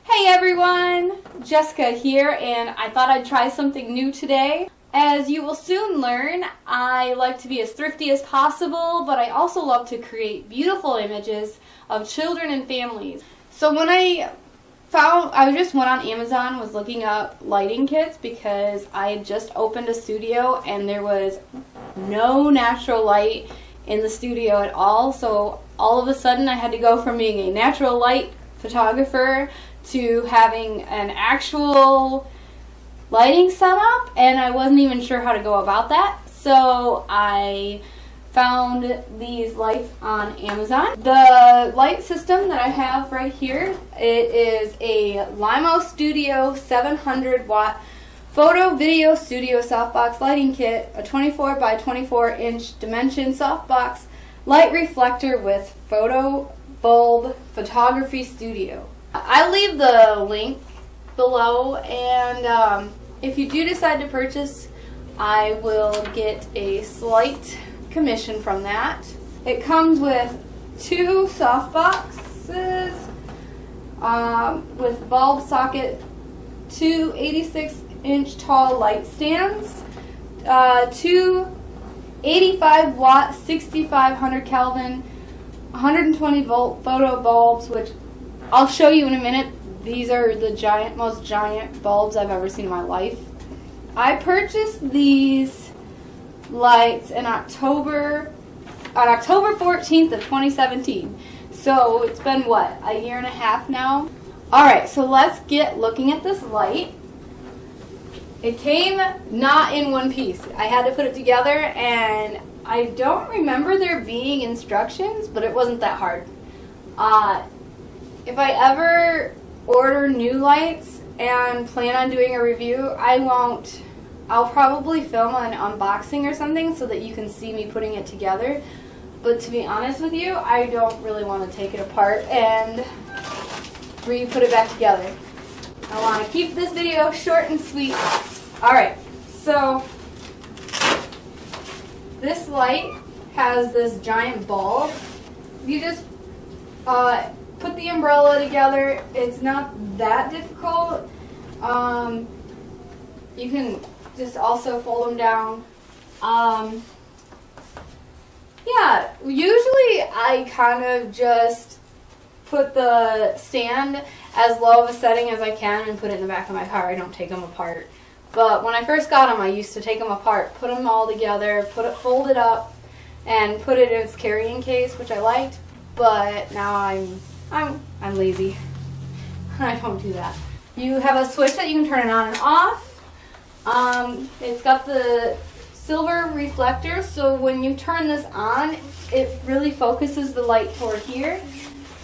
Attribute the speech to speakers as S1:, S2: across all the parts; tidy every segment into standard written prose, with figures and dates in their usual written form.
S1: Hey everyone, Jessica here, and I thought I'd try something new today. As you will soon learn, I like to be as thrifty as possible, but I also love to create beautiful images of children and families. So when I just went on Amazon, was looking up lighting kits because I had just opened a studio and there was no natural light in the studio at all. So all of a sudden I had to go from being a natural light photographer to having an actual lighting setup, and I wasn't even sure how to go about that. So I found these lights on Amazon. The light system that I have right here, it is a Limostudio 700 watt photo video studio softbox lighting kit, a 24 by 24 inch dimension softbox light reflector with photo bulb photography studio. I'll leave the link below, and if you do decide to purchase, I will get a slight commission from that. It comes with two soft boxes with bulb socket, two 86-inch tall light stands, two 85 watt 6500 Kelvin 120 volt photo bulbs, which I'll show you in a minute. These are the most giant bulbs I've ever seen in my life. I purchased these lights in October 14th of 2017. So it's been, what, a year and a half now? Alright, so let's get looking at this light. It came not in one piece. I had to put it together, and I don't remember there being instructions, but it wasn't that hard. If I ever order new lights and plan on doing a review, I'll probably film an unboxing or something so that you can see me putting it together. But to be honest with you, I don't really want to take it apart and re-put it back together. I want to keep this video short and sweet. Alright, so this light has this giant bulb. You just put the umbrella together. It's not that difficult. You can just also fold them down. Yeah, usually I kind of just put the stand as low of a setting as I can and put it in the back of my car. I don't take them apart. But when I first got them, I used to take them apart, put them all together, fold it up, and put it in its carrying case, which I liked. But now I'm lazy. I don't do that. You have a switch that you can turn it on and off. It's got the silver reflector, so when you turn this on, it really focuses the light toward here.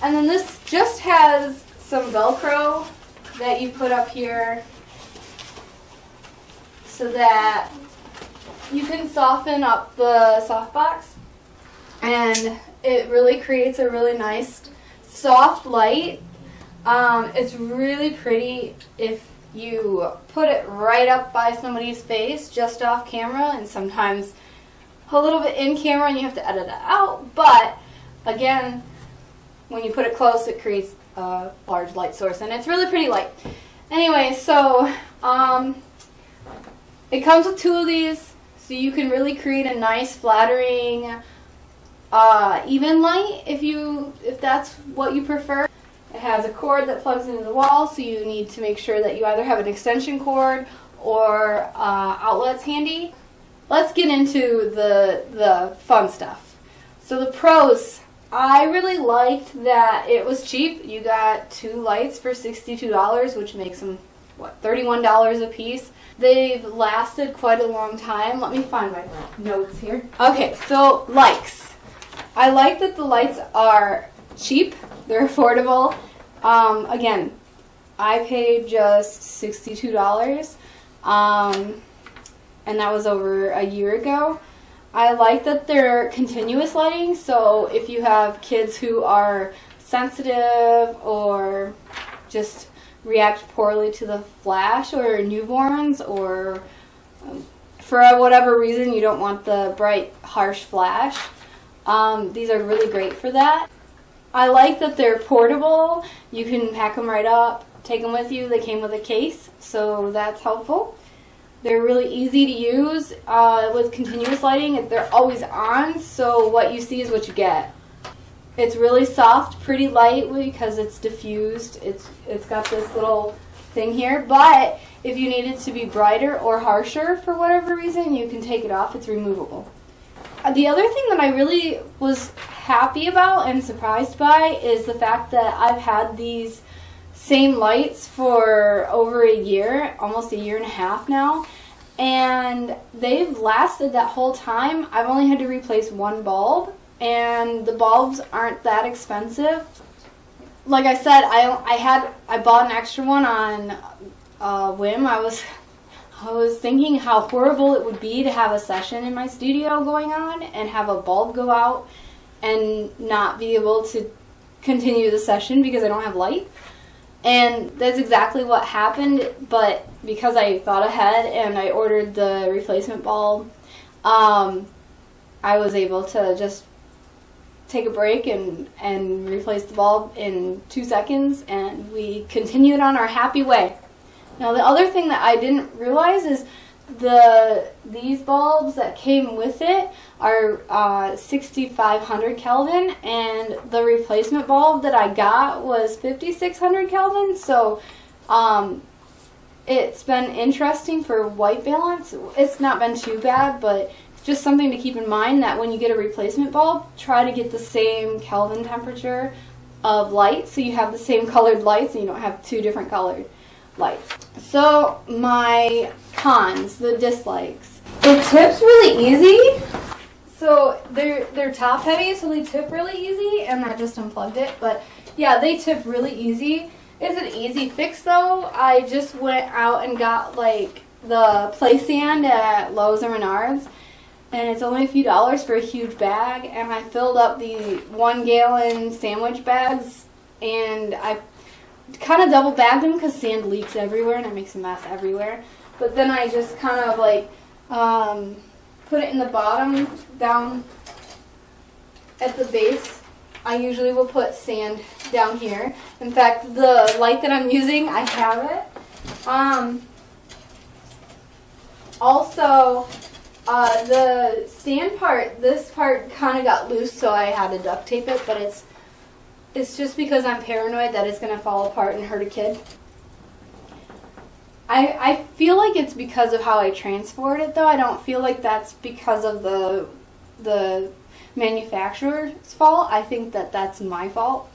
S1: And then this just has some Velcro that you put up here so that you can soften up the softbox, and it really creates a really nice soft light. It's really pretty if you put it right up by somebody's face just off camera, and sometimes a little bit in camera and you have to edit it out. But again, when you put it close, it creates a large light source, and it's really pretty light. Anyway, so it comes with two of these, so you can really create a nice flattering even light if that's what you prefer. It has a cord that plugs into the wall, so you need to make sure that you either have an extension cord or outlets handy. Let's get into the fun stuff. So the pros, I really liked that it was cheap. You got two lights for $62, which makes them, what, $31 a piece. They've lasted quite a long time. Let me find my notes here. Okay, so likes. I like that the lights are cheap. They're affordable. Again, I paid just $62, and that was over a year ago. I like that they're continuous lighting, so if you have kids who are sensitive or just react poorly to the flash, or newborns, or for whatever reason you don't want the bright, harsh flash, these are really great for that. I like that they're portable. You can pack them right up take them with you. They came with a case, so that's helpful. They're really easy to use with continuous lighting. They're always on, so what you see is what you get. It's really soft, pretty light because it's diffused. It's got this little thing here, but if you need it to be brighter or harsher for whatever reason, you can take it off. It's removable. The other thing that I really was happy about and surprised by is the fact that I've had these same lights for over a year, almost a year and a half now, and they've lasted that whole time. I've only had to replace one bulb, and the bulbs aren't that expensive. Like I said, I bought an extra one on a whim. I was thinking how horrible it would be to have a session in my studio going on and have a bulb go out and not be able to continue the session because I don't have light. And that's exactly what happened, but because I thought ahead and I ordered the replacement bulb, I was able to just take a break and replace the bulb in 2 seconds, and we continued on our happy way. Now the other thing that I didn't realize is these bulbs that came with it are 6500 Kelvin, and the replacement bulb that I got was 5600 Kelvin, so it's been interesting for white balance. It's not been too bad, but it's just something to keep in mind that when you get a replacement bulb, try to get the same Kelvin temperature of light so you have the same colored lights and you don't have two different colored lights. So my cons, the dislikes. It tips really easy. So they're top heavy, so they tip really easy, and I just unplugged it. But yeah, they tip really easy. It's an easy fix though. I just went out and got like the play sand at Lowe's or Menards, and it's only a few dollars for a huge bag, and I filled up the 1 gallon sandwich bags, and I kind of double bagged them because sand leaks everywhere and it makes a mess everywhere. But then I just kind of like put it in the bottom down at the base. I usually will put sand down here. In fact, the light that I'm using, I have it. Also, the stand part, this part kind of got loose, so I had to duct tape it, but it's just because I'm paranoid that it's going to fall apart and hurt a kid. I feel like it's because of how I transport it, though. I don't feel like that's because of the manufacturer's fault. I think that that's my fault.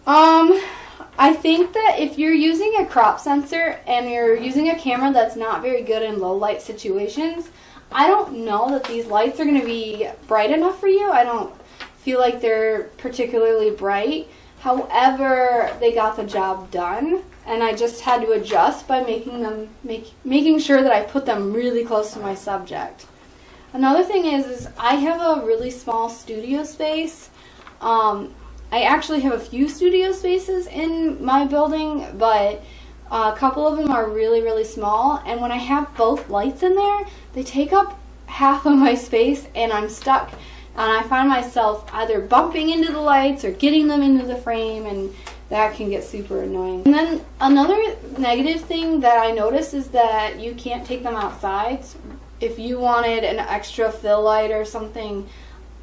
S1: I think that if you're using a crop sensor and you're using a camera that's not very good in low light situations, I don't know that these lights are going to be bright enough for you. I don't feel like they're particularly bright. However, they got the job done, and I just had to adjust by making sure that I put them really close to my subject. Another thing is I have a really small studio space. I actually have a few studio spaces in my building, but a couple of them are really, really small, and when I have both lights in there, they take up half of my space, and I'm stuck. And I find myself either bumping into the lights or getting them into the frame, and that can get super annoying. And then another negative thing that I noticed is that you can't take them outside. If you wanted an extra fill light or something,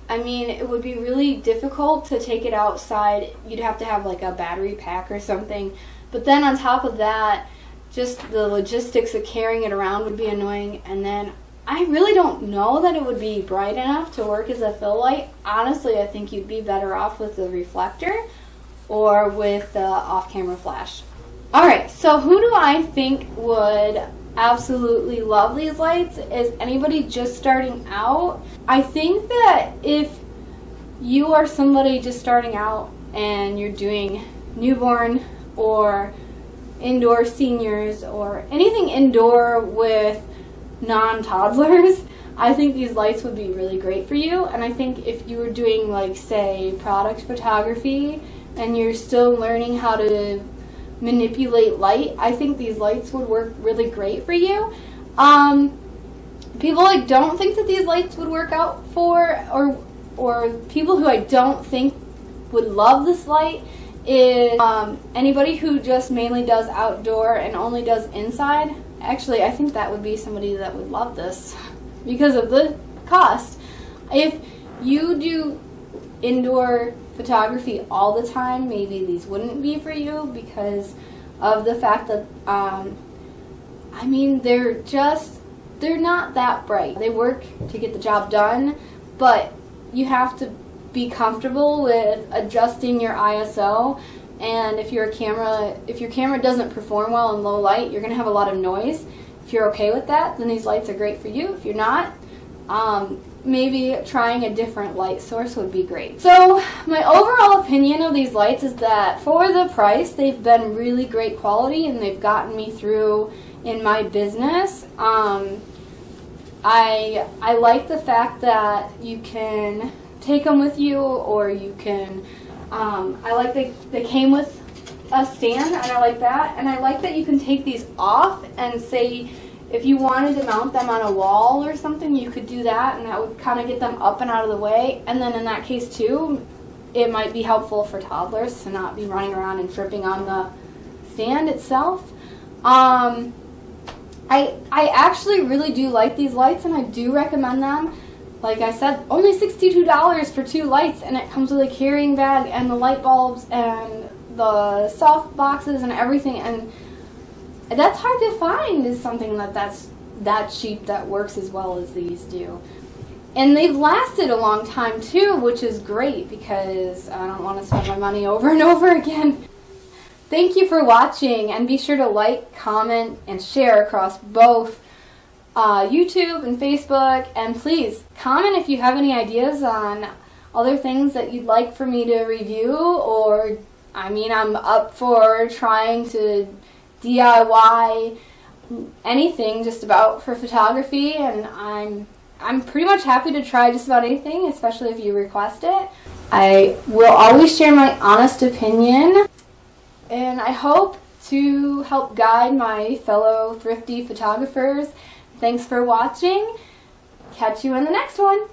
S1: I mean, it would be really difficult to take it outside. You'd have to have like a battery pack or something. But then on top of that, just the logistics of carrying it around would be annoying. And then I really don't know that it would be bright enough to work as a fill light. Honestly, I think you'd be better off with the reflector or with the off-camera flash. Alright, so who do I think would absolutely love these lights? Is anybody just starting out? I think that if you are somebody just starting out and you're doing newborn or indoor seniors or anything indoor with non-toddlers, I think these lights would be really great for you. And I think if you were doing, like, say, product photography and you're still learning how to manipulate light, I think these lights would work really great for you. People I don't think that these lights would work out for, or people who I don't think would love this light, is anybody who just mainly does outdoor and only does inside. Actually, I think that would be somebody that would love this because of the cost. If you do indoor photography all the time, maybe these wouldn't be for you because of the fact that, I mean, they're not that bright. They work to get the job done, but you have to be comfortable with adjusting your ISO. And if your camera doesn't perform well in low light, you're going to have a lot of noise. If you're okay with that, then these lights are great for you. If you're not, maybe trying a different light source would be great. So my overall opinion of these lights is that for the price, they've been really great quality and they've gotten me through in my business. I like the fact that you can take them with you, or you can, I like they came with a stand, and I like that. And I like that you can take these off and say, if you wanted to mount them on a wall or something, you could do that, and that would kind of get them up and out of the way. And then in that case too, it might be helpful for toddlers to not be running around and tripping on the stand itself. I actually really do like these lights, and I do recommend them. Like I said, only $62 for 2 lights, and it comes with a carrying bag and the light bulbs and the soft boxes and everything, and that's hard to find, is something that's that cheap that works as well as these do. And they've lasted a long time too, which is great because I don't want to spend my money over and over again. Thank you for watching, and be sure to like, comment, and share across both YouTube and Facebook, and please comment if you have any ideas on other things that you'd like for me to review, or I mean, I'm up for trying to DIY anything just about for photography, and I'm pretty much happy to try just about anything, especially if you request it. I will always share my honest opinion, and I hope to help guide my fellow thrifty photographers. Thanks for watching. Catch you in the next one.